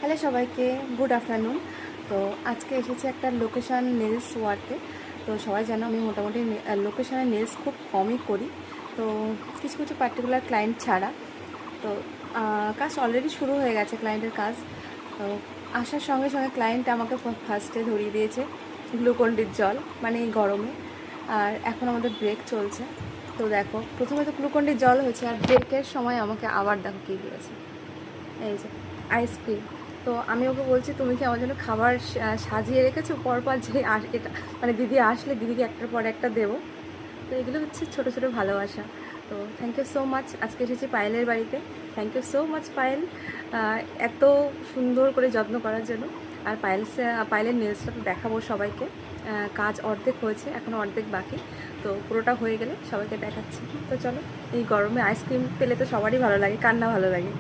Hello সবাইকে, good afternoon. তো আজকে এসেছে একটা লোকেশান নেলস ওয়ার্কে। তো সবাই জানো আমি মোটামুটি লোকেশানে নেলস খুব কমই করি, তো কিছু কিছু পার্টিকুলার ক্লায়েন্ট ছাড়া। তো কাজ অলরেডি শুরু হয়ে গেছে, ক্লায়েন্টের কাজ। তো আসার সঙ্গে সঙ্গে ক্লায়েন্ট আমাকে ফার্স্টে ধরিয়ে দিয়েছে গ্লুকন্ডির জল, মানে এই গরমে। আর এখন আমাদের ব্রেক চলছে। তো দেখো, প্রথমে তো গ্লুকন্ডির জল হয়েছে, আর ব্রেকের সময় আমাকে আবার দেখো কী দিয়েছে, এই যে আইসক্রিম। তো আমি ওকে বলছি, তুমি কি আমার জন্য খাবার সাজিয়ে রেখেছো পরপর, যে এটা মানে দিদি আসলে দিদিকে একটার পর একটা দেবো। তো এগুলো হচ্ছে ছোটো ছোটো ভালোবাসা। তো থ্যাংক ইউ সো মাচ। আজকে এসেছি পায়েলের বাড়িতে। Thank you so much Payel, এত সুন্দর করে যত্ন করার জন্য। আর পায়েলের নেলসটা তো দেখাবো সবাইকে। কাজ অর্ধেক হয়েছে, এখনও অর্ধেক বাকি। তো পুরোটা হয়ে গেলে সবাইকে দেখাচ্ছি। তো চলো, এই গরমে আইসক্রিম পেলে তো সবারই ভালো লাগে, কার না ভালো লাগে।